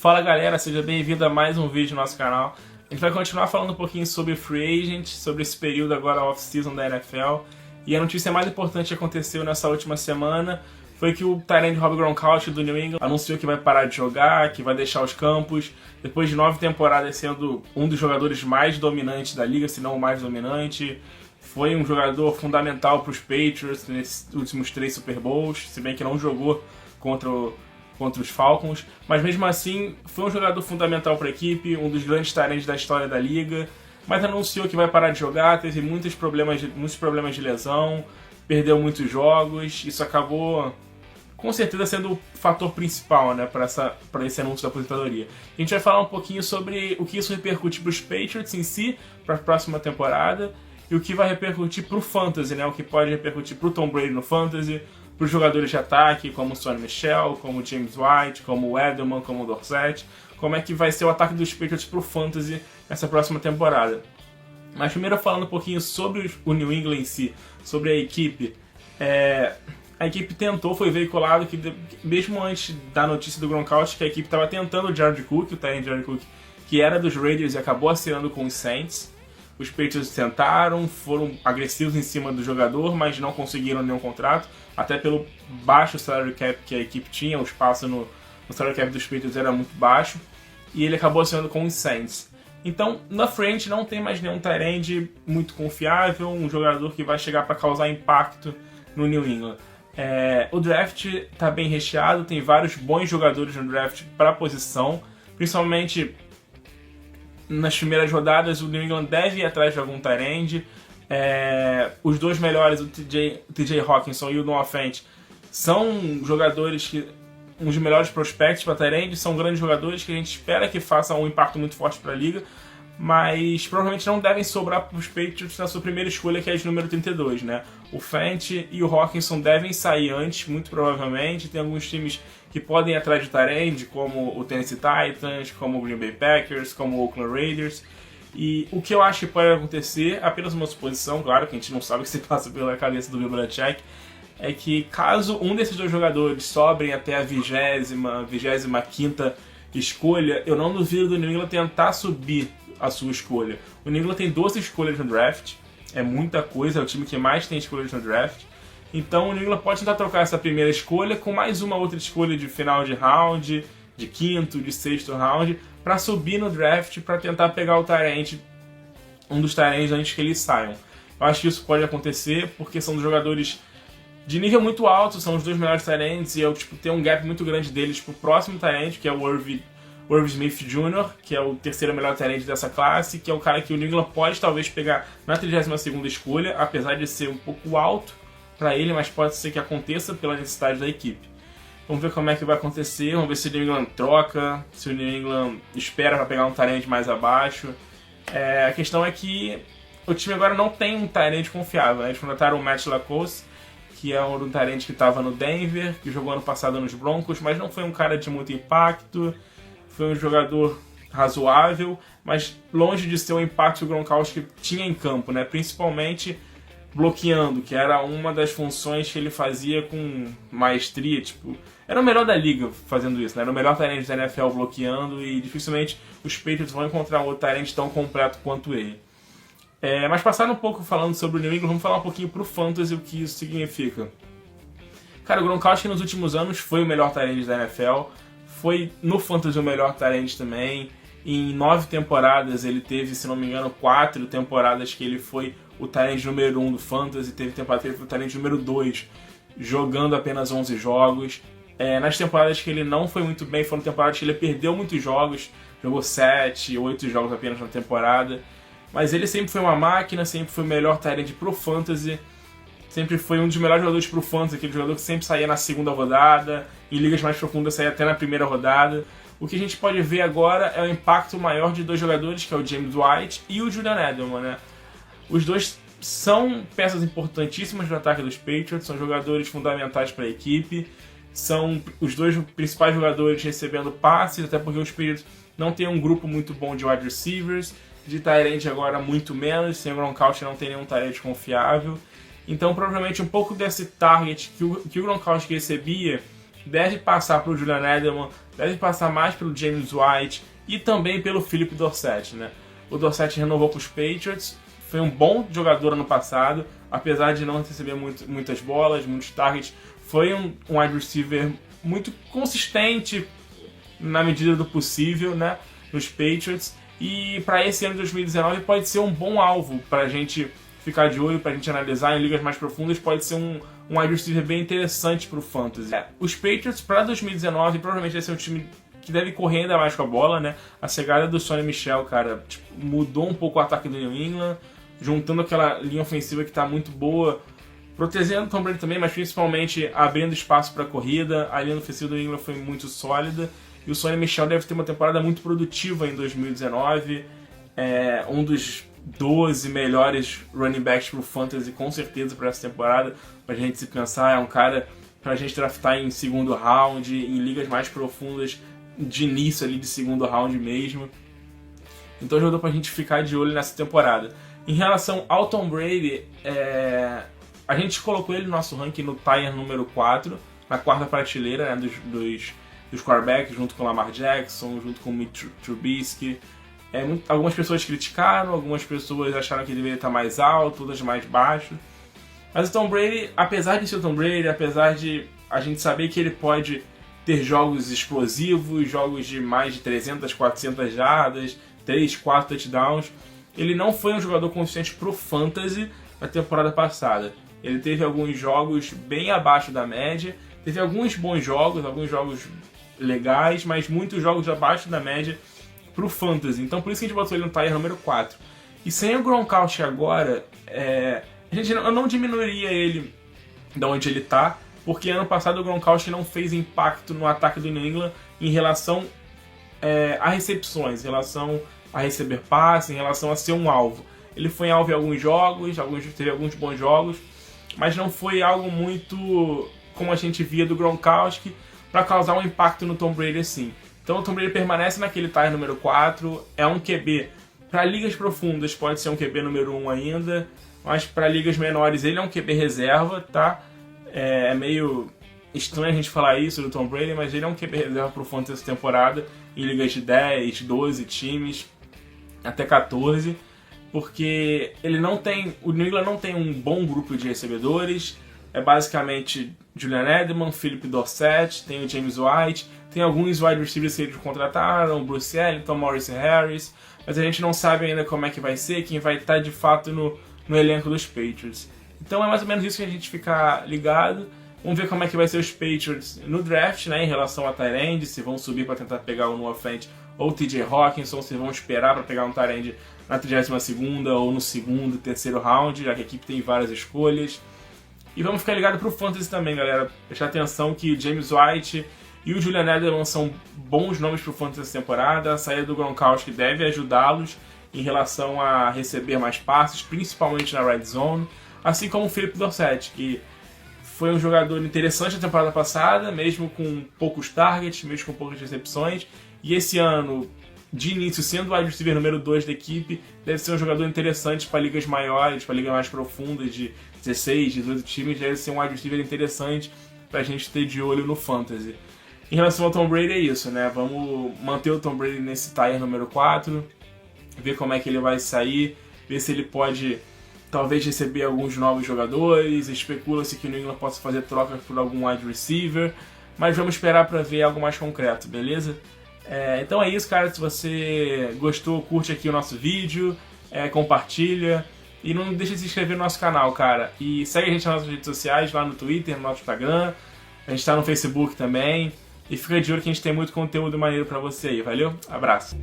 Fala galera, seja bem-vindo a mais um vídeo no nosso canal. A gente vai continuar falando um pouquinho sobre Free Agent, sobre esse período agora off-season da NFL. E a notícia mais importante que aconteceu nessa última semana foi que o tight end Rob Gronkowski do New England anunciou que vai parar de jogar, que vai deixar os campos, depois de 9 temporadas sendo um dos jogadores mais dominantes da liga, se não o mais dominante. Foi um jogador fundamental para os Patriots nesses últimos 3 Super Bowls, se bem que não jogou contra os Falcons, mas mesmo assim foi um jogador fundamental para a equipe, um dos grandes tight ends da história da liga, mas anunciou que vai parar de jogar, teve muitos problemas de lesão, perdeu muitos jogos, isso acabou com certeza sendo o fator principal, né, para esse anúncio da aposentadoria. A gente vai falar um pouquinho sobre o que isso repercute para os Patriots em si, para a próxima temporada, e o que vai repercutir para o Fantasy, né, o que pode repercutir para o Tom Brady no Fantasy, para os jogadores de ataque, como o Sonny Michel, como o James White, como o Edelman, como o Dorsett, como é que vai ser o ataque dos Patriots para o Fantasy nessa próxima temporada. Mas primeiro falando um pouquinho sobre o New England em si, sobre a equipe. A equipe tentou, foi veiculado que mesmo antes da notícia do Gronkowski, que a equipe estava tentando o Jared Cook, o tight end Jared Cook, que era dos Raiders e acabou assinando com os Saints. Os Patriots tentaram, foram agressivos em cima do jogador, mas não conseguiram nenhum contrato, até pelo baixo salary cap que a equipe tinha, o espaço no salary cap dos Patriots era muito baixo, e ele acabou assinando com os Saints. Então, na frente não tem mais nenhum tight end muito confiável, um jogador que vai chegar para causar impacto no New England. O draft está bem recheado, tem vários bons jogadores no draft para a posição, principalmente nas primeiras rodadas. O New England deve ir atrás de algum tight end. Os dois melhores, o TJ Hawkinson e o Noah Fant, são jogadores que um dos melhores prospects para tight end, são grandes jogadores que a gente espera que façam um impacto muito forte para a liga, mas provavelmente não devem sobrar para os Patriots na sua primeira escolha, que é de número 32, né? O Fant e o Hawkinson devem sair antes, muito provavelmente. Tem alguns times que podem ir atrás de tight end, como o Tennessee Titans, como o Green Bay Packers, como o Oakland Raiders. E o que eu acho que pode acontecer, apenas uma suposição, claro que a gente não sabe o que se passa pela cabeça do Bill Belichick, é que caso um desses dois jogadores sobrem até a 25ª escolha, eu não duvido do New England tentar subir a sua escolha. O New England tem 12 escolhas no draft, é muita coisa, é o time que mais tem escolhas no draft. Então o New England pode tentar trocar essa primeira escolha com mais uma outra escolha de final de round, de quinto, de sexto round, para subir no draft, para tentar pegar o tight end, um dos tight ends antes que eles saiam. Eu acho que isso pode acontecer porque são jogadores de nível muito alto, são os dois melhores tight ends, e eu tem um gap muito grande deles pro próximo tight end, que é o Irv Smith Jr., que é o terceiro melhor tight end dessa classe, que é o cara que o New England pode talvez pegar na 32ª escolha, apesar de ser um pouco alto para ele, mas pode ser que aconteça pela necessidade da equipe. Vamos ver como é que vai acontecer, vamos ver se o New England troca, se o New England espera para pegar um tight end mais abaixo. A questão é que o time agora não tem um tight end confiável, né? Eles contrataram o Matt LaCosse, que é um tight end que estava no Denver, que jogou ano passado nos Broncos, mas não foi um cara de muito impacto, foi um jogador razoável, mas longe de ser o impacto que o Gronkowski tinha em campo, né? Principalmente bloqueando, que era uma das funções que ele fazia com maestria, era o melhor da liga fazendo isso, né? Era o melhor tight end da NFL bloqueando, e dificilmente os Patriots vão encontrar um outro tight end tão completo quanto ele. Mas passando um pouco falando sobre o New England, vamos falar um pouquinho pro Fantasy o que isso significa. Cara, o Gronkowski nos últimos anos foi o melhor tight end da NFL, foi no Fantasy o melhor tight end também. Em 9 temporadas ele teve, se não me engano, 4 temporadas que ele foi o tight end número 1 do Fantasy, teve temporada que ele foi o tight end número 2, jogando apenas 11 jogos. Nas temporadas que ele não foi muito bem, foram temporadas que ele perdeu muitos jogos, jogou 7, 8 jogos apenas na temporada. Mas ele sempre foi uma máquina, sempre foi o melhor tight end pro Fantasy, sempre foi um dos melhores jogadores pro Fantasy, aquele jogador que sempre saía na segunda rodada, em ligas mais profundas saía até na primeira rodada. O que a gente pode ver agora é o impacto maior de dois jogadores, que é o James White e o Julian Edelman, né? Os dois são peças importantíssimas no ataque dos Patriots, são jogadores fundamentais para a equipe, são os dois principais jogadores recebendo passes, até porque os Patriots não têm um grupo muito bom de wide receivers, de tight end agora muito menos, sem o Gronkowski não tem nenhum tight end confiável. Então provavelmente um pouco desse target que o Gronkowski recebia deve passar para o Julian Edelman, deve passar mais pelo James White e também pelo Phillip Dorsett, né? O Dorsett renovou para os Patriots, foi um bom jogador ano passado, apesar de não receber muitas bolas, muitos targets, foi um wide receiver muito consistente na medida do possível, né, nos Patriots, e para esse ano de 2019 pode ser um bom alvo para a gente ficar de olho, para a gente analisar em ligas mais profundas, pode ser um wide receiver bem interessante para o Fantasy. Os Patriots para 2019 provavelmente vai ser um time que deve correr ainda mais com a bola, né? A chegada do Sonny Michel, cara, tipo, mudou um pouco o ataque do New England, juntando aquela linha ofensiva que está muito boa, protegendo o Tom Brady também, mas principalmente abrindo espaço para a corrida. A linha ofensiva do New England foi muito sólida, e o Sonny Michel deve ter uma temporada muito produtiva em 2019, um dos 12 melhores running backs pro Fantasy, com certeza, para essa temporada. Pra gente se pensar, é um cara pra gente draftar em segundo round, em ligas mais profundas, de início ali de segundo round mesmo. Então ajudou pra gente ficar de olho nessa temporada. Em relação ao Tom Brady, a gente colocou ele no nosso ranking no tier número 4, na quarta prateleira, né, dos quarterbacks, junto com o Lamar Jackson, junto com o Mitch Trubisky. Algumas pessoas criticaram, algumas pessoas acharam que ele deveria estar mais alto, outras mais baixo. Mas o Tom Brady, apesar de ser o Tom Brady, apesar de a gente saber que ele pode ter jogos explosivos, jogos de mais de 300, 400 jardas, 3, 4 touchdowns, ele não foi um jogador consistente pro Fantasy na temporada passada. Ele teve alguns jogos bem abaixo da média, teve alguns bons jogos, alguns jogos legais, mas muitos jogos abaixo da média pro Fantasy. Então por isso que a gente botou ele no tier número 4. E sem o Gronkowski agora, eu não diminuiria ele de onde ele tá, porque ano passado o Gronkowski não fez impacto no ataque do New England em relação a recepções, em relação a receber passe, em relação a ser um alvo. Ele foi alvo em alguns jogos, teve alguns bons jogos, mas não foi algo muito como a gente via do Gronkowski para causar um impacto no Tom Brady assim. Então o Tom Brady permanece naquele tier número 4, é um QB. Para ligas profundas pode ser um QB número 1 ainda, mas para ligas menores ele é um QB reserva, tá? É meio estranho a gente falar isso do Tom Brady, mas ele é um QB reserva pro Fantasy essa temporada, em ligas de 10, 12 times, até 14, porque o New England não tem um bom grupo de recebedores, é basicamente Julian Edelman, Phillip Dorsett, tem o James White, tem alguns wide receivers que eles contrataram, Bruce Ellington, Maurice Harris, mas a gente não sabe ainda como é que vai ser, quem vai estar de fato no elenco dos Patriots. Então é mais ou menos isso que a gente fica ligado. Vamos ver como é que vai ser os Patriots no draft, né, em relação a tight end, se vão subir para tentar pegar o Noah Fant ou o TJ Hawkinson, se vão esperar para pegar um tight end na 32ª ou no segundo, terceiro round, já que a equipe tem várias escolhas. E vamos ficar ligado pro Fantasy também, galera. Prestar atenção que o James White e o Julian Edelman são bons nomes pro Fantasy essa temporada. A saída do Gronkowski deve ajudá-los em relação a receber mais passes, principalmente na red zone. Assim como o Phillip Dorsett, que foi um jogador interessante na temporada passada, mesmo com poucos targets, mesmo com poucas recepções. E esse ano, de início, sendo o wide receiver número 2 da equipe, deve ser um jogador interessante para ligas maiores, para ligas mais profundas, de 16, 18 times, deve ser um wide receiver interessante para a gente ter de olho no Fantasy. Em relação ao Tom Brady é isso, né? Vamos manter o Tom Brady nesse tier número 4, ver como é que ele vai sair, ver se ele pode talvez receber alguns novos jogadores, especula-se que o New England possa fazer trocas por algum wide receiver, mas vamos esperar para ver algo mais concreto, beleza? Então é isso, cara. Se você gostou, curte aqui o nosso vídeo, compartilha e não deixa de se inscrever no nosso canal, cara. E segue a gente nas nossas redes sociais, lá no Twitter, no nosso Instagram, a gente tá no Facebook também. E fica de olho que a gente tem muito conteúdo maneiro pra você aí, valeu? Abraço!